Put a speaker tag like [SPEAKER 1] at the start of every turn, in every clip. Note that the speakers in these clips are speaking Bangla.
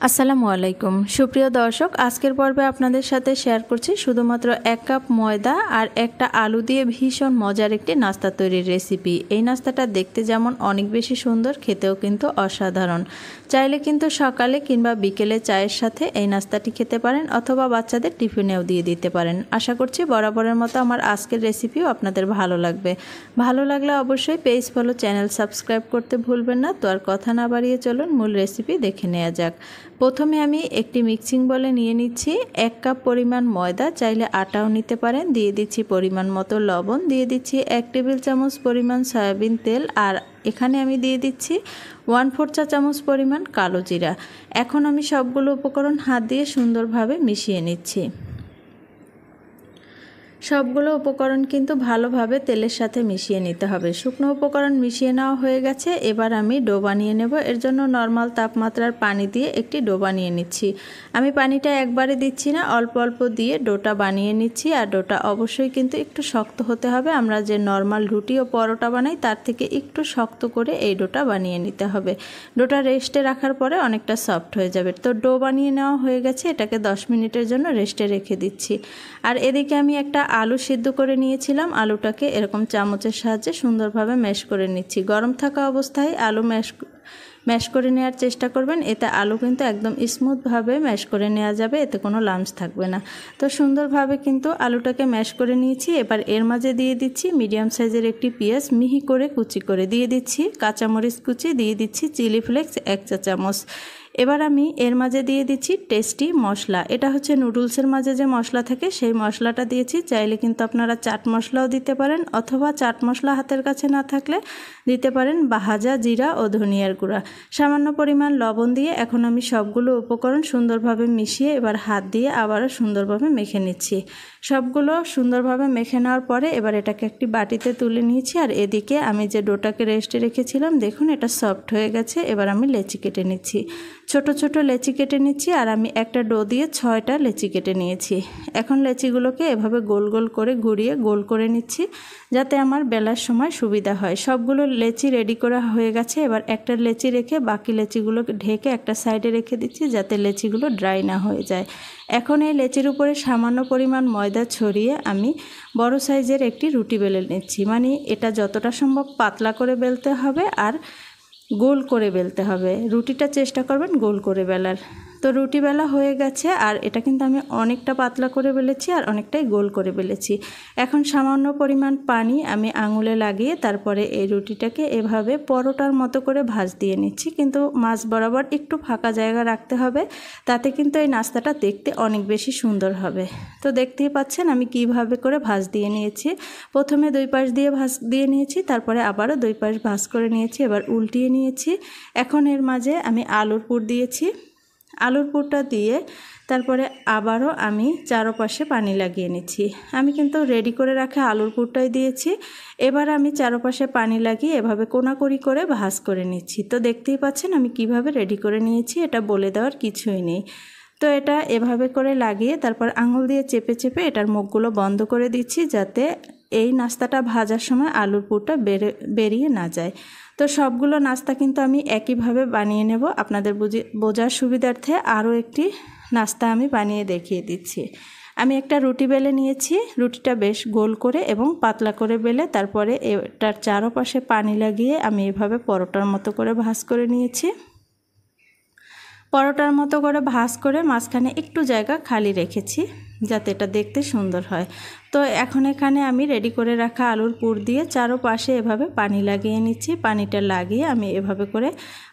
[SPEAKER 1] আসসালামু আলাইকুম সুপ্রিয় দর্শক, আজকের পর্বে আপনাদের সাথে শেয়ার করছি শুধুমাত্র 1 কাপ ময়দা আর একটা আলু দিয়ে ভীষণ মজার একটি নাস্তা তৈরির রেসিপি। এই নাস্তাটা দেখতে যেমন অনেক বেশি সুন্দর, খেতেও কিন্তু অসাধারণ। চাইলে কিন্তু সকালে কিংবা বিকেলে চায়ের সাথে এই নাস্তাটি খেতে পারেন, অথবা বাচ্চাদের টিফিনেও দিয়ে দিতে পারেন। আশা করছি বরাবরের মতো আমার আজকের রেসিপিও আপনাদের ভালো লাগবে। ভালো লাগলে অবশ্যই পেজ ফলো, চ্যানেল সাবস্ক্রাইব করতে ভুলবেন না। তো আর কথা না বাড়িয়ে চলুন মূল রেসিপি দেখে নেওয়া যাক। প্রথমে আমি একটি মিক্সিং বলে নিয়ে নিচ্ছি 1 কাপ পরিমাণ ময়দা, চাইলে আটাও নিতে পারেন। দিয়ে দিচ্ছি পরিমাণ মতো লবণ, দিয়ে দিচ্ছি 1 টেবিল চামচ পরিমাণ সয়াবিন তেল, আর এখানে আমি দিয়ে দিচ্ছি 1/4 চা চামচ পরিমাণ কালো জিরা। এখন আমি সবগুলো উপকরণ হাত দিয়ে সুন্দরভাবে মিশিয়ে নিচ্ছি। সবগুলো উপকরণ কিন্তু ভালোভাবে তেলের সাথে মিশিয়ে নিতে হবে। শুকনো উপকরণ মিশিয়ে নেওয়া হয়ে গেছে। এবার আমি ডো বানিয়ে নেব। এর জন্য নর্মাল তাপমাত্রার পানি দিয়ে একটি ডো বানিয়ে নিচ্ছি। আমি পানিটা একবারে দিচ্ছি না, অল্প অল্প দিয়ে ডোটা বানিয়ে নিচ্ছি। আর ডোটা অবশ্যই কিন্তু একটু শক্ত হতে হবে। আমরা যে নর্মাল রুটি ও পরোটা বানাই তার থেকে একটু শক্ত করে এই ডোটা বানিয়ে নিতে হবে। ডোটা রেস্টে রাখার পরে অনেকটা সফট হয়ে যাবে। তো ডো বানিয়ে নেওয়া হয়ে গেছে, এটাকে 10 মিনিটের জন্য রেস্টে রেখে দিচ্ছি। আর এদিকে আমি একটা আলু সিদ্ধ করে নিয়েছিলাম। আলুটাকে এরকম চামচের সাহায্যে সুন্দরভাবে ম্যাশ করে নিচ্ছি। গরম থাকা অবস্থায় আলু ম্যাশ করে নেওয়ার চেষ্টা করবেন, এতে আলু কিন্তু একদম স্মুথভাবে ম্যাশ করে নেওয়া যাবে, এতে কোনো লাম্পস থাকবে না। তো সুন্দরভাবে কিন্তু আলুটাকে ম্যাশ করে নিয়েছি। এবার এর মাঝে দিয়ে দিচ্ছি মিডিয়াম সাইজের একটি পেঁয়াজ মিহি করে কুচি করে, দিয়ে দিচ্ছি কাঁচামরিচ কুচি, দিয়ে দিচ্ছি চিলি ফ্লেক্স 1 চা চামচ। এবার আমি এর মাঝে দিয়ে দিচ্ছি টেস্টি মশলা। এটা হচ্ছে নুডলসের মাঝে যে মশলা থাকে সেই মশলাটা দিয়েছি। চাইলে কিন্তু আপনারা চাট মশলাও দিতে পারেন, অথবা চাট মশলা হাতের কাছে না থাকলে দিতে পারেন ভাজা জিরা ও ধনিয়ার গুঁড়া। সামান্য পরিমাণ লবণ দিয়ে এখন আমি সবগুলো উপকরণ সুন্দরভাবে মিশিয়ে এবার হাত দিয়ে আবারও সুন্দরভাবে মেখে নিচ্ছি। সবগুলো সুন্দরভাবে মেখে নেওয়ার পরে এবার এটাকে একটি বাটিতে তুলে নিয়েছি। আর এদিকে আমি যে ডোটাকে রেস্টে রেখেছিলাম, দেখুন এটা সফট হয়ে গেছে। এবার আমি লেচি কেটে নিচ্ছি, ছোট ছোট লেচি কেটে নিচ্ছি। আর আমি একটা ডো দিয়ে 6টা লেচি কেটে নিয়েছি। এখন লেচিগুলোকে এভাবে গোল গোল করে ঘুরিয়ে গোল করে নিচ্ছি, যাতে আমার বেলার সময় সুবিধা হয়। সবগুলো লেচি রেডি করা হয়ে গেছে। এবার একটা লেচি রেখে বাকি লেচিগুলোকে ঢেকে একটা সাইডে রেখে দিচ্ছি, যাতে লেচিগুলো ড্রাই না হয়ে যায়। এখন এই লেচির উপরে সামান্য পরিমাণ ময়দা ছড়িয়ে আমি বড় সাইজের একটি রুটি বেলে নিচ্ছি। মানে এটা যতটা সম্ভব পাতলা করে বেলতে হবে আর গোল করে বেলতে হবে। রুটিটা চেষ্টা করবেন গোল করে বেলার। তো রুটি বেলা হয়ে গেছে, আর এটা কিন্তু আমি অনেকটা পাতলা করে বেলেছি আর অনেকটাই গোল করে বেলেছি। এখন সামান্য পরিমাণ পানি আমি আঙুলে লাগিয়ে তারপরে এই রুটিটাকে এভাবে পরোটার মতো করে ভাঁজ দিয়ে নিচ্ছি। কিন্তু মাঝ বরাবর একটু ফাঁকা জায়গা রাখতে হবে, তাতে কিন্তু এই নাস্তাটা দেখতে অনেক বেশি সুন্দর হবে। তো দেখতেই পাচ্ছেন আমি কিভাবে করে ভাঁজ দিয়ে নিয়েছি। প্রথমে 2 পাশ দিয়ে ভাঁজ দিয়ে নিয়েছি, তারপরে আবারও 2 পাশ ভাঁজ করে নিয়েছি। এবার উল্টিয়ে নিয়েছি। এখন এর মাঝে আমি আলুর পুর দিয়েছি। আলুর পুরটা দিয়ে তারপরে আবারও আমি চারপাশে পানি লাগিয়ে নিচ্ছি। আমি কিন্তু রেডি করে রাখা আলুর পুরটাই দিয়েছি। এবার আমি চারপাশে পানি লাগিয়ে এভাবে কোনাকুনি করে ভাঁজ করে নিচ্ছি। তো দেখতেই পাচ্ছেন আমি কিভাবে রেডি করে নিয়েছি, এটা বলে দেওয়ার কিছুই নেই। তো এটা এভাবে করে লাগিয়ে তারপর আঙুল দিয়ে চেপে চেপে এটার মুখগুলো বন্ধ করে দিচ্ছি, যাতে এই নাস্তাটা ভাজার সময় আলুর পুরটা বেরিয়ে না যায়। তো সবগুলো নাস্তা কিন্তু আমি একইভাবে বানিয়ে নেব। আপনাদের বোঝার সুবিধার্থে আরও একটি নাস্তা আমি বানিয়ে দেখিয়ে দিচ্ছি। আমি একটা রুটি বেলে নিয়েছি। রুটিটা বেশ গোল করে এবং পাতলা করে বেলে তারপরে এটার চারপাশে পানি লাগিয়ে আমি এভাবে পরোটার মতো করে ভাঁজ করে নিয়েছি। পরোটার মতো করে ভাঁজ করে মাঝখানে একটু জায়গা খালি রেখেছি, যাতে এটা দেখতে সুন্দর হয়। তো এখন এখানে আমি রেডি করে রাখা আলুর পুর দিয়ে চারপাশে এভাবে পানি লাগিয়ে নিচ্ছি। পানিটা লাগিয়ে আমি এভাবে করে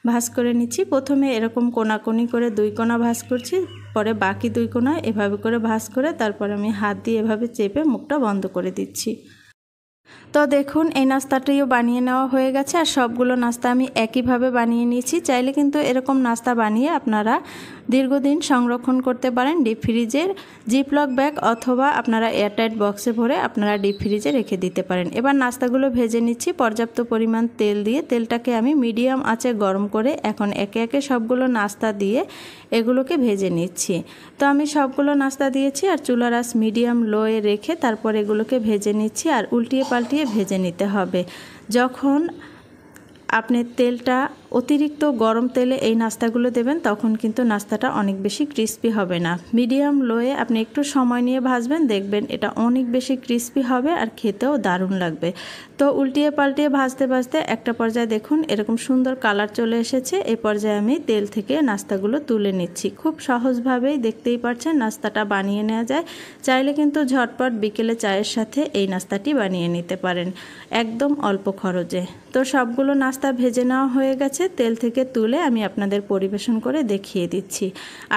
[SPEAKER 1] ভাঁজ করে নিচ্ছি। প্রথমে এরকম কোনাকুনি করে 2 কোনা ভাঁজ করছি, পরে বাকি 2 কোনা এভাবে করে ভাঁজ করে তারপর আমি হাত দিয়ে এভাবে চেপে মুখটা বন্ধ করে দিচ্ছি। তো দেখুন এই নাস্তাটিও বানিয়ে নেওয়া হয়ে গেছে। আর সবগুলো নাস্তা আমি একইভাবে বানিয়ে নিয়েছি। চাইলে কিন্তু এরকম নাস্তা বানিয়ে আপনারা দীর্ঘদিন সংরক্ষণ করতে পারেন ডিপ ফ্রিজের জিপলক ব্যাগ, অথবা আপনারা এয়ারটাইট বক্সে ভরে আপনারা ডিপ ফ্রিজে রেখে দিতে পারেন। এবার নাস্তাগুলো ভেজে নিচ্ছি পর্যাপ্ত পরিমাণ তেল দিয়ে। তেলটাকে আমি মিডিয়াম আঁচে গরম করে এখন একে একে সবগুলো নাস্তা দিয়ে এগুলোকে ভেজে নিচ্ছি। তো আমি সবগুলো নাস্তা দিয়েছি আর চুলার আঁচ মিডিয়াম লোয়ে রেখে তারপর এগুলোকে ভেজে নিচ্ছি। আর উল্টিয়ে পাল্টিয়ে ভেজে নিতে হবে। যখন আপনি তেলটা অতিরিক্ত গরম তেলে এই নাস্তাগুলো দেবেন, তখন কিন্তু নাস্তাটা অনেক বেশি ক্রিস্পি হবে না। মিডিয়াম লোয়ে আপনি একটু সময় নিয়ে ভাজবেন, দেখবেন এটা অনেক বেশি ক্রিস্পি হবে আর খেতেও দারুণ লাগবে। তো উল্টিয়ে পাল্টিয়ে ভাজতে ভাজতে একটা পর্যায়ে দেখুন এরকম সুন্দর কালার চলে এসেছে। এই পর্যায়ে আমি তেল থেকে নাস্তাগুলো তুলে নিচ্ছি। খুব সহজভাবেই দেখতেই পাচ্ছেন নাস্তাটা বানিয়ে নেওয়া যায়। চাইলে কিন্তু ঝটপট বিকেলে চায়ের সাথে এই নাস্তাটি বানিয়ে নিতে পারেন একদম অল্প খরচে। তো সবগুলো নাস্তা ভেজে নেওয়া হয়ে গেছে, তেল থেকে তুলে আমি আপনাদের পরিবেশন করে দেখিয়ে দিচ্ছি।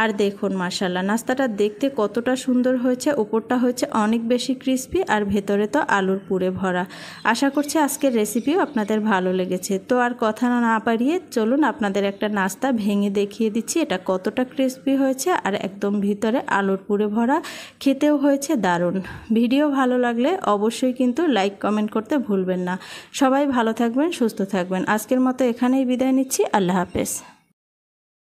[SPEAKER 1] আর দেখুন মাশাআল্লাহ নাস্তাটা দেখতে কতটা সুন্দর হয়েছে, উপরটা হয়েছে অনেক বেশি ক্রিস্পি আর ভেতরে তো আলুর পুরে ভরা। আশা করছি আজকের রেসিপিও আপনাদের ভালো লেগেছে। তো আর কথা না বাড়িয়ে চলুন আপনাদের একটা নাস্তা ভেঙে দেখিয়ে দিচ্ছি এটা কতটা ক্রিস্পি হয়েছে আর একদম ভিতরে আলুর পুরে ভরা, খেতেও হয়েছে দারুণ। ভিডিও ভালো লাগলে অবশ্যই কিন্তু লাইক কমেন্ট করতে ভুলবেন না। সবাই ভালো থাকবেন, সুস্থ থাকবেন। আজকের মতো এখানেই বিদায় নিচ্ছি। আল্লাহ হাফেজ।